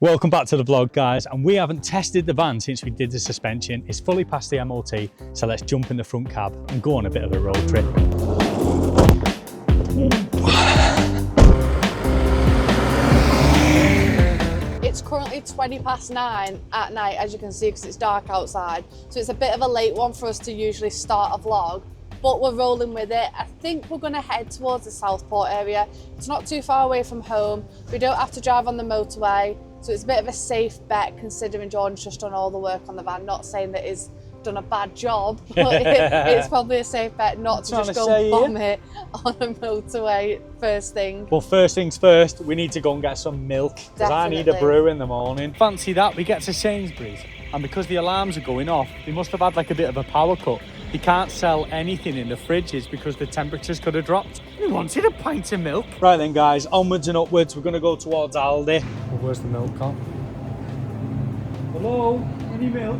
Welcome back to the vlog, guys, and we haven't tested the van since we did the suspension. It's fully past the MOT, so let's jump in the front cab and go on a bit of a road trip. It's currently 9:20 at night, as you can see, because it's dark outside, so it's a bit of a late one for us to usually start a vlog, but we're rolling with it. I think we're going to head towards the Southport area. It's not too far away from home. We don't have to drive on the motorway, so it's a bit of a safe bet considering Jordan's just done all the work on the van. Not saying that he's done a bad job, but it's probably a safe bet not to just go bomb it on a motorway first thing. Well, first things first, we need to go and get some milk, because I need a brew in the morning. Fancy that, we get to Sainsbury's, and because the alarms are going off, they must have had like a bit of a power cut. They can't sell anything in the fridges because the temperatures could have dropped. We wanted a pint of milk. Right then, guys, onwards and upwards. We're going to go towards Aldi. Oh, where's the milk gone? Hello, any milk?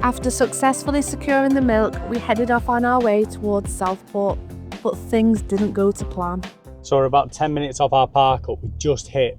After successfully securing the milk, we headed off on our way towards Southport, but things didn't go to plan. So we're about 10 minutes off our park up. We just hit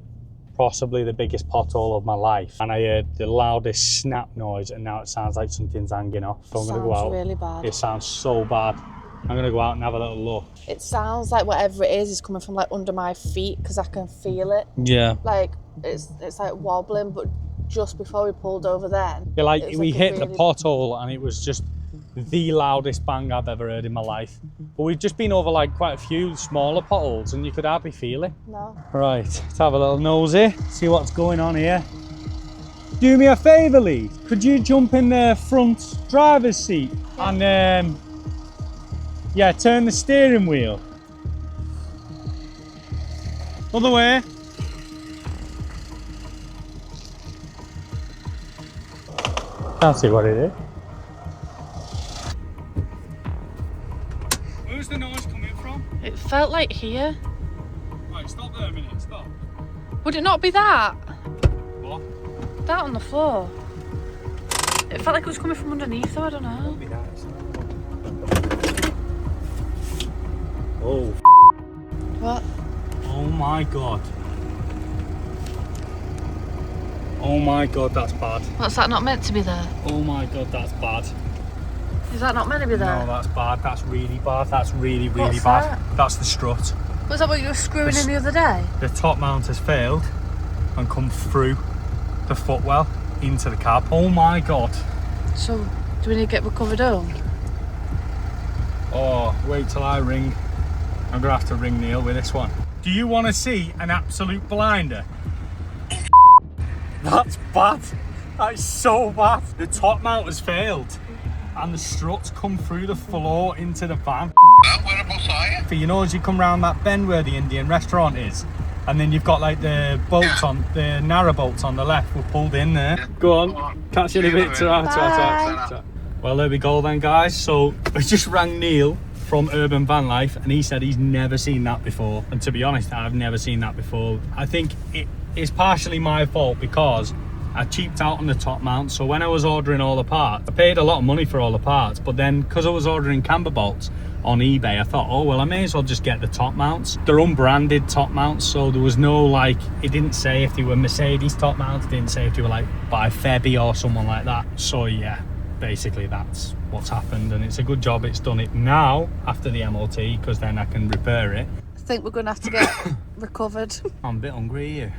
possibly the biggest pothole of my life, and I heard the loudest snap noise, and now it sounds like something's hanging off. So I'm going to go out. Really bad. It sounds so bad. I'm going to go out and have a little look. It sounds like whatever it is coming from like under my feet, because I can feel it. Yeah. Like it's like wobbling, but just before we pulled over then. Yeah, like we hit the pothole and it was just the loudest bang I've ever heard in my life. But we've just been over like quite a few smaller potholes and you could hardly feel it. No. Right, let's have a little nosy, see what's going on here. Do me a favour, Lee. Could you jump in the front driver's seat and yeah, turn the steering wheel. Other way. Can't see what it is. Where's the noise coming from? It felt like here. Right, stop there a minute, stop. Would it not be that? What? That on the floor. It felt like it was coming from underneath though, I don't know. Be that. Oh. What? Oh my god. Oh my god, that's bad. What's that not meant to be there? Oh my god, that's bad. Is that not meant to be there? No, that's bad. That's really bad. That's really bad. That? That's the strut. Was that what you were screwing in the other day? The top mount has failed and come through the footwell into the cab. Oh my god. So, do we need to get recovered home? Oh, wait till I ring. I'm gonna have to ring Neil with this one. Do you want to see an absolute blinder? That's bad. That is so bad. The top mount has failed and the struts come through the floor into the van. Whereabouts are you? You know, as you come round that bend where the Indian restaurant is, and then you've got like the bolts on, the narrow bolts on the left were pulled in there. Yeah. Go on, catch you in a bit. Ta-ta. Well, there we go then, guys. So I just rang Neil from Urban Van Life and he said he's never seen that before. And to be honest, I've never seen that before. I think it's partially my fault because I cheaped out on the top mount. So when I was ordering all the parts, I paid a lot of money for all the parts, but then because I was ordering camber bolts on eBay, I thought, oh well, I may as well just get the top mounts. They're unbranded top mounts, so there was no like, it didn't say if they were Mercedes top mounts, it didn't say if they were like by Febby or someone like that. So yeah, basically that's what's happened, and it's a good job it's done it now after the MOT, because then I can repair it. I think we're going to have to get recovered. I'm a bit hungry here.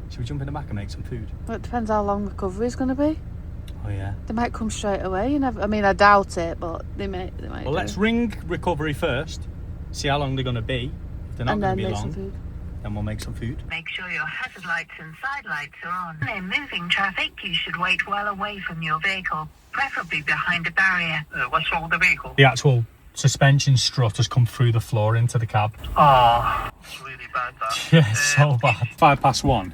Should we jump in the back and make some food? Well, it depends how long recovery is going to be. Oh yeah. They might come straight away. You never. I mean, I doubt it, but they might. Well, let's ring recovery first. See how long they're going to be. If they're not going to be long, then we'll make some food. Make sure your hazard lights and side lights are on. In moving traffic, you should wait well away from your vehicle, preferably behind a barrier. What's wrong with the vehicle? The actual suspension strut has come through the floor into the cab. Oh, it's really bad that. Yeah, so bad. 1:05.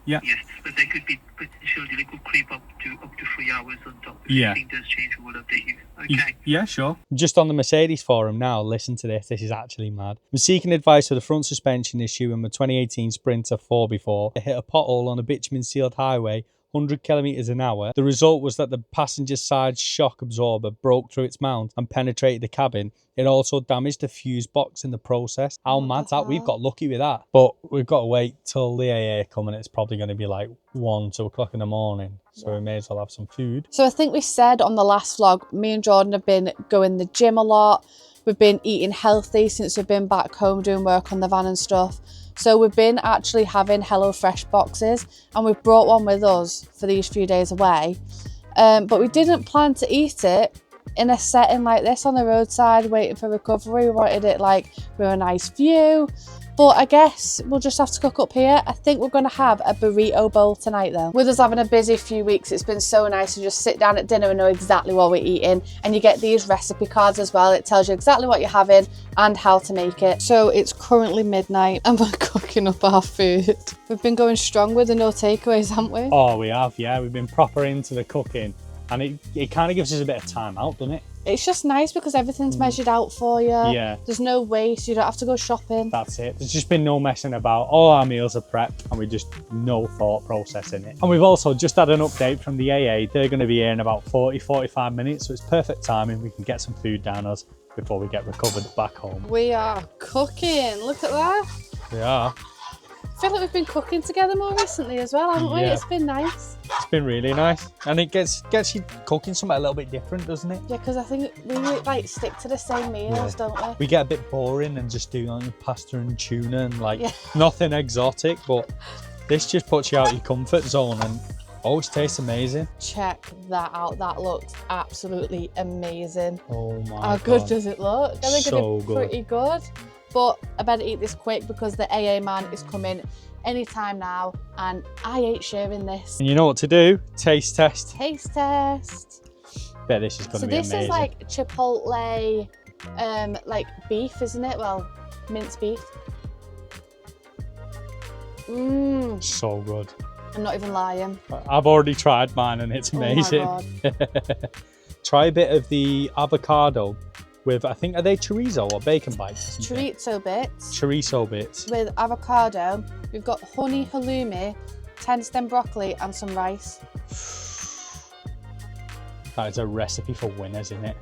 Yeah. Yes, but they could be potentially, they could creep up to 3 hours on top. If yeah. anything does change, we'll update you. Okay. Yeah, sure. Just on the Mercedes forum now, listen to this. This is actually mad. I'm seeking advice for the front suspension issue in my 2018 Sprinter 4x4. I hit a pothole on a bitumen sealed highway 100 kilometers an hour. The result was that the passenger side shock absorber broke through its mount and penetrated the cabin. It also damaged the fuse box in the process. How mad's that? We've got lucky with that. But we've got to wait till the AA come, and it's probably going to be like 1, 2 o'clock in the morning. So we may as well have some food. So I think we said on the last vlog, me and Jordan have been going to the gym a lot. We've been eating healthy since we've been back home doing work on the van and stuff. So we've been actually having HelloFresh boxes, and we've brought one with us for these few days away. But we didn't plan to eat it in a setting like this on the roadside waiting for recovery. We wanted it like with a nice view. But I guess we'll just have to cook up here. I think we're going to have a burrito bowl tonight though. With us having a busy few weeks, it's been so nice to just sit down at dinner and know exactly what we're eating. And you get these recipe cards as well. It tells you exactly what you're having and how to make it. So it's currently midnight and we're cooking up our food. We've been going strong with the no takeaways, haven't we? Oh, we have, yeah. We've been proper into the cooking. And it kind of gives us a bit of time out, doesn't it? It's just nice because everything's measured out for you. Yeah. There's no waste, you don't have to go shopping. That's it. There's just been no messing about. All our meals are prepped and we just no thought process in it. And we've also just had an update from the AA. They're going to be here in about 40-45 minutes. So it's perfect timing. We can get some food down us before we get recovered back home. We are cooking. Look at that. We are. I feel like we've been cooking together more recently as well, haven't we? Yeah. It's been nice. It's been really nice. And it gets you cooking something a little bit different, doesn't it? Yeah, because I think we like stick to the same meals, don't we? We get a bit boring and just do like pasta and tuna and like nothing exotic, but this just puts you out of your comfort zone and always tastes amazing. Check that out. That looks absolutely amazing. Oh my God. How good does it look? I think So it's good. pretty good. But I better eat this quick because the AA man is coming anytime now and I ain't sharing this. And you know what to do? Taste test. Taste test. Bet this is going to be amazing. So this is like Chipotle, like beef, isn't it? Well, minced beef. Mmm, So good. I'm not even lying. I've already tried mine and it's amazing. Oh my God. Try a bit of the avocado with, I think, are they chorizo or bacon bites? Or something? Chorizo bits Chorizo bits. with avocado. We've got honey halloumi, 10 stem broccoli and some rice. That is a recipe for winners, isn't it?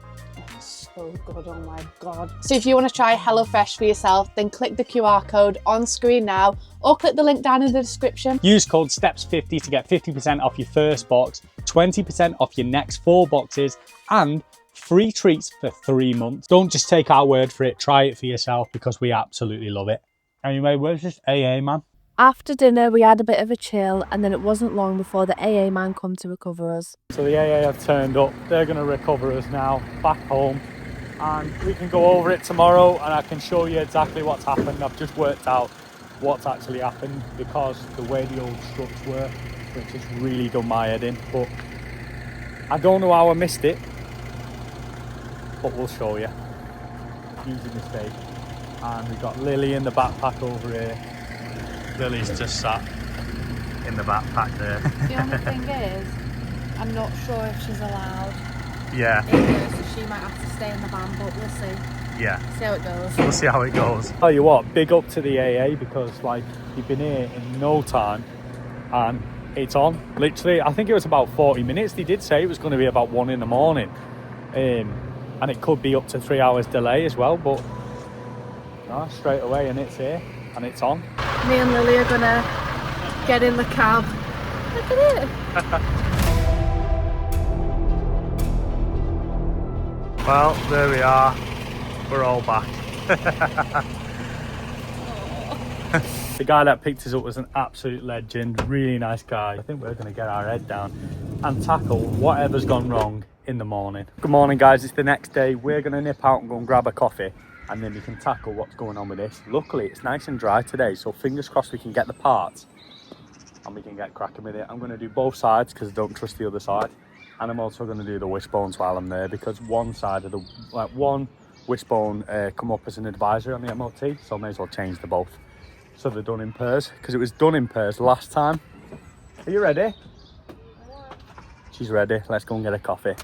So good, oh my God. So if you want to try HelloFresh for yourself, then click the QR code on screen now or click the link down in the description. Use code STEPS50 to get 50% off your first box, 20% off your next 4 boxes, and free treats for 3 months. Don't just take our word for it, try it for yourself because we absolutely love it. Anyway, where's this AA man? After dinner, we had a bit of a chill and then it wasn't long before the AA man come to recover us. So the AA have turned up, they're going to recover us now, back home. And we can go over it tomorrow and I can show you exactly what's happened. I've just worked out what's actually happened because the way the old struts were, which has really done my head in. But I don't know how I missed it, but we'll show you. Easy mistake. And we've got Lily in the backpack over here. Lily's just sat in the backpack there. The only thing is, I'm not sure if she's allowed Yeah, in here, so she might have to stay in the van, but we'll see. yeah. See how it goes. We'll see how it goes. Tell you what, big up to the AA because like you've been here in no time and it's on. Literally, I think it was about 40 minutes. They did say it was going to be about 1 in the morning. And it could be up to 3 hours delay as well, but no, straight away and it's here and it's on. Me and Lily are gonna get in the cab. Look at it. Well, there we are. We're all back. The guy that picked us up was an absolute legend, really nice guy. I think we're going to get our head down and tackle whatever's gone wrong in the morning. Good morning guys, it's the next day. We're going to nip out and go and grab a coffee and then we can tackle what's going on with this. Luckily it's nice and dry today, so fingers crossed we can get the parts and we can get cracking with it. I'm going to do both sides because I don't trust the other side, and I'm also going to do the wishbones while I'm there because one side of the, like one wishbone come up as an advisory on the MOT, so I may as well change the both. So they're done in pairs, because it was done in pairs last time. Are you ready? She's ready. Let's go and get a coffee.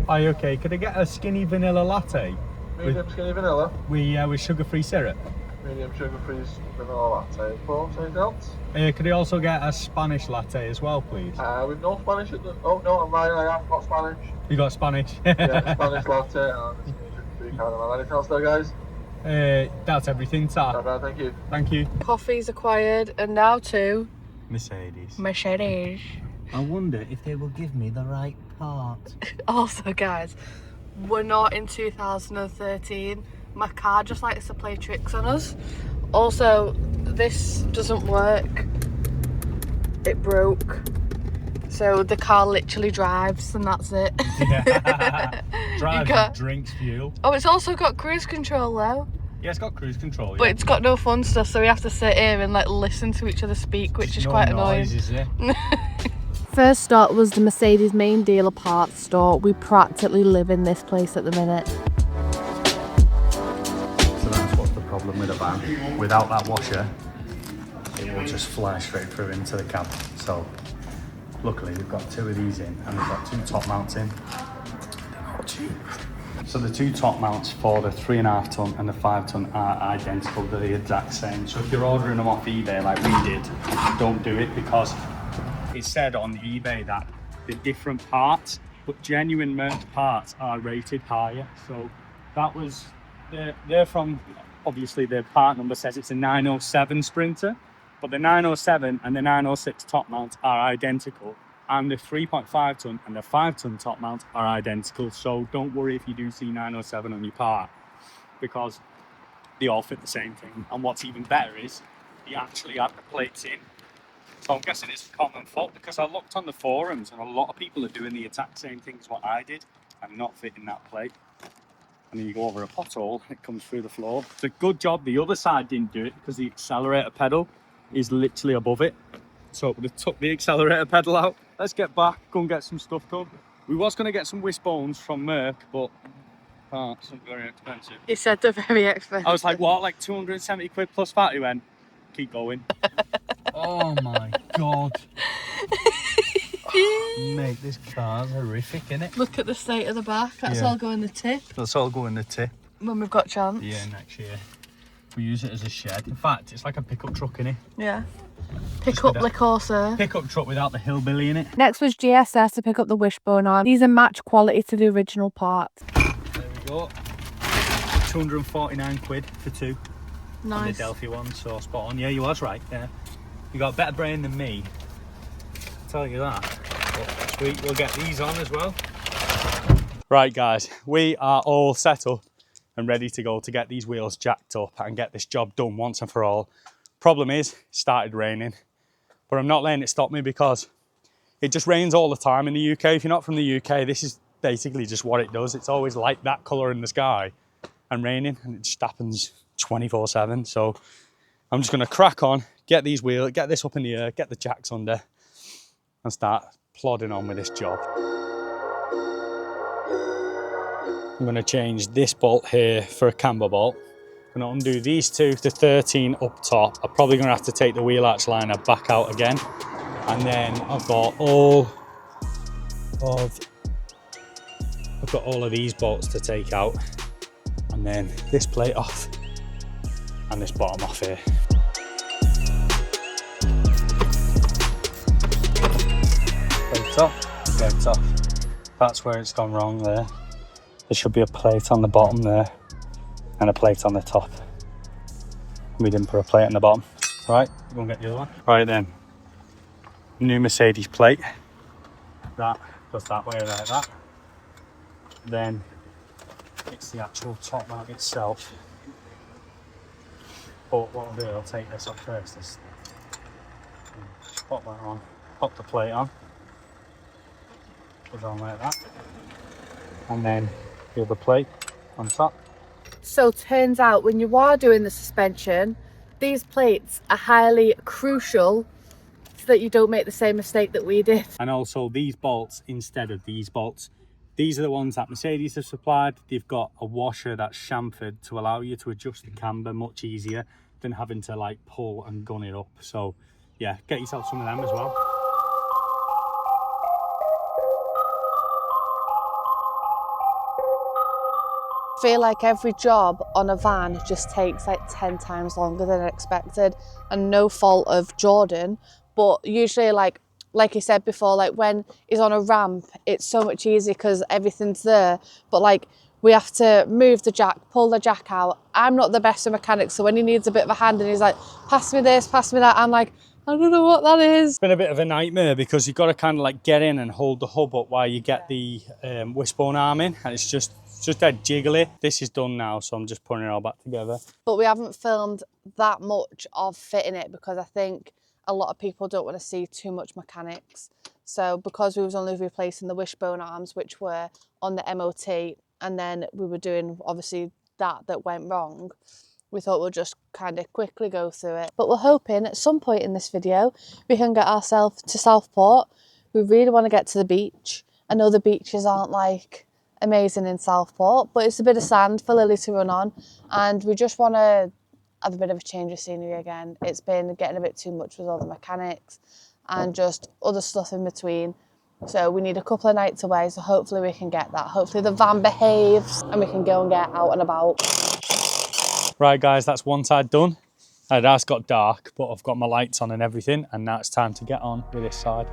Are you okay? Could I get a skinny vanilla latte? Medium skinny vanilla. With sugar-free syrup? medium sugar freeze vanilla latte. Four, anything else? Could you also get a Spanish latte as well, please? With no Spanish at the... Oh, no, I'm lying, I have got Spanish. You got Spanish? Yeah, Spanish latte and this medium sugar free caramel. Anything else there, guys? That's everything, sir. Not bad, thank you. Thank you. Coffee's acquired, and now to Mercedes. Mercedes. I wonder if they will give me the right part. Also, guys, we're not in 2013. My car just likes to play tricks on us. Also, this doesn't work. It broke. So the car literally drives and that's it. Yeah. Drives and drinks fuel. Oh, it's also got cruise control though. Yeah, it's got cruise control, yeah. But it's got no fun stuff, so we have to sit here and like listen to each other speak, which is quite annoying. Noise, is there? First stop was the Mercedes main dealer parts store. We practically live in this place at the minute. So that's what's the problem with a van. Without that washer, it will just fly straight through into the cab. So luckily we've got two of these in and we've got two top mounts in. They're not cheap. So the two top mounts for the 3.5 ton and the 5 ton are identical. They're the exact same. So if you're ordering them off eBay like we did, don't do it, because it said on eBay that the different parts, but genuine Merc parts are rated higher. So that was, they're from, obviously the part number says it's a 907 Sprinter, but the 907 and the 906 top mount are identical. And the 3.5 ton and the 5 ton top mount are identical. So don't worry if you do see 907 on your part, because they all fit the same thing. And what's even better is you actually have the plates in. So I'm guessing it's a common fault, because I looked on the forums and a lot of people are doing the exact same thing as what I did and not fitting that plate. And then you go over a pothole, it comes through the floor. It's a good job the other side didn't do it, because the accelerator pedal is literally above it. So it would have took the accelerator pedal out. Let's get back, go and get some stuff done. We was going to get some wishbones from Merc, but parts are very expensive. He said they're very expensive. I was like, what, like 270 quid plus VAT? He went, keep going. Oh my God. Mate, this car's horrific, innit? Look at the state of the back. That's all go in the tip That's all go in the tip. when we've got chance. Yeah, next year. We use it as a shed. In fact, it's like a pickup truck, innit? Yeah. Pick up Le Corsair. Pickup truck without the hillbilly in it. Next was GSS to pick up the wishbone arm. These are match quality to the original parts. There we go. 249 quid for two. Nice. And the Delphi one, so spot on. Yeah, you was right. Yeah, you got a better brain than me. I'll tell you that. But sweet, we'll get these on as well. Right, guys, we are all set up and ready to go to get these wheels jacked up and get this job done once and for all. Problem is, it started raining, but I'm not letting it stop me, because it just rains all the time in the UK. If you're not from the UK, this is basically just what it does. It's always like that colour in the sky and raining, and it just happens 24/7. So I'm just going to crack on, get these wheels, get this up in the air, get the jacks under, and start plodding on with this job. I'm going to change this bolt here for a camber bolt. I'm going to undo these two to 13 up top. I'm probably going to have to take the wheel arch liner back out again. And then I've got all of these bolts to take out. And then this plate off and this bottom off here. Plate off. That's where it's gone wrong there. There should be a plate on the bottom there and a plate on the top. We didn't put a plate on the bottom. Right, we're gonna get the other one. Right then, new Mercedes plate. That goes that way like that. Then it's the actual top mount itself. But what I'll do, I'll take this off first. Pop that on, pop the plate on. Goes on like that. And then the other plate on top. So turns out when you are doing the suspension, these plates are highly crucial so that you don't make the same mistake that we did. And also these bolts instead of these bolts. These are the ones that Mercedes have supplied. They've got a washer that's chamfered to allow you to adjust the camber much easier than having to like pull and gun it up. So yeah, get yourself some of them as well. feel like every job on a van just takes like 10 times longer than expected, and no fault of Jordan, but usually like you said before, like when he's on a ramp, it's so much easier because everything's there, but like we have to move the jack, pull the jack out. I'm not the best of mechanics, so when he needs a bit of a hand and he's like, pass me this, pass me that, I'm like, I don't know what that is. It's been a bit of a nightmare because you've got to kind of like get in and hold the hub up while you get the wishbone arm in, and it's just dead jiggly. This is done now, so I'm just putting it all back together. But we haven't filmed that much of fitting it because I think a lot of people don't want to see too much mechanics. So because we was only replacing the wishbone arms, which were on the MOT, and then we were doing obviously that went wrong, we thought we'll just kind of quickly go through it. But we're hoping at some point in this video we can get ourselves to Southport. We really want to get to the beach. I know the beaches aren't like amazing in Southport, but it's a bit of sand for Lily to run on, and we just want to have a bit of a change of scenery again. It's been getting a bit too much with all the mechanics and just other stuff in between. So we need a couple of nights away, so hopefully we can get that. Hopefully the van behaves and we can go and get out and about. Right guys, that's one side done. It has got dark, but I've got my lights on and everything, and now it's time to get on with this side.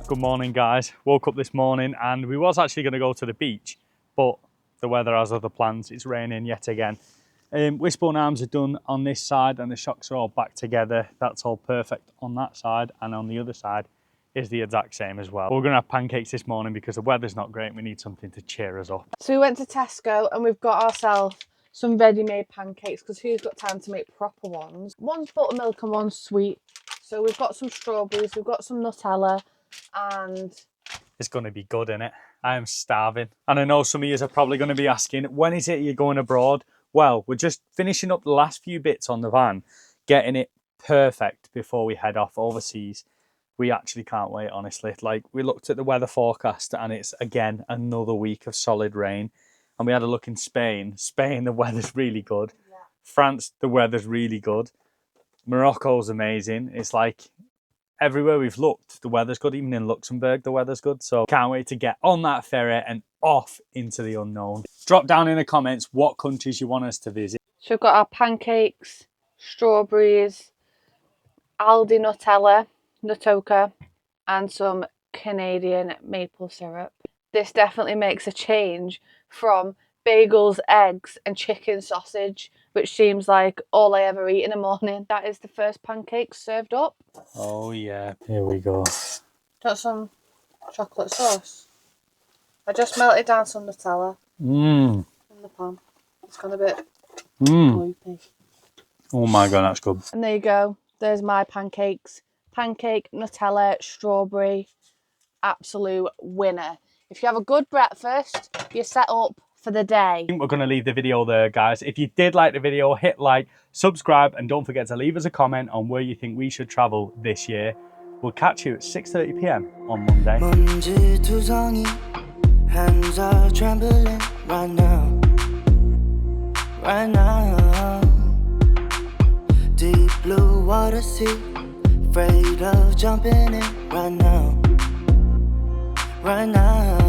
Good morning guys, woke up this morning and we was actually going to go to the beach, but the weather has other plans. It's raining yet again. Wishbone arms are done on this side and the shocks are all back together. That's all perfect on that side, and on the other side is the exact same as well. But we're going to have pancakes this morning because the weather's not great. We need something to cheer us up. So we went to Tesco and we've got ourselves some ready-made pancakes because who's got time to make proper ones? One's buttermilk and one's sweet. So we've got some strawberries, we've got some Nutella, and it's going to be good, innit? I am starving. And I know some of you are probably going to be asking, when is it you're going abroad? Well, we're just finishing up the last few bits on the van, getting it perfect before we head off overseas. We actually can't wait, honestly. Like, we looked at the weather forecast and it's, again, another week of solid rain. And we had a look in Spain. Spain, the weather's really good. Yeah. France, the weather's really good. Morocco's amazing. It's like, everywhere we've looked, the weather's good. Even in Luxembourg, the weather's good. So can't wait to get on that ferry and off into the unknown. Drop down in the comments what countries you want us to visit. So we've got our pancakes, strawberries, Aldi Nutella, Nutoka, and some Canadian maple syrup. This definitely makes a change from bagels, eggs and chicken sausage, which seems like all I ever eat in a morning. That is the first pancake served up. Oh yeah, here we go. Got some chocolate sauce. I just melted down some Nutella in the pan. It's gone a bit gloopy. Oh my god, that's good. And there you go. There's my pancakes. Pancake, Nutella, strawberry. Absolute winner. If you have a good breakfast, you're set up for the day. I think we're going to leave the video there, guys. If you did like the video, hit like, subscribe, and don't forget to leave us a comment on where you think we should travel this year. We'll catch you at 6:30 PM on Monday. Hands are trembling right now, right now. Deep blue water sea, afraid of jumping in right now, right now.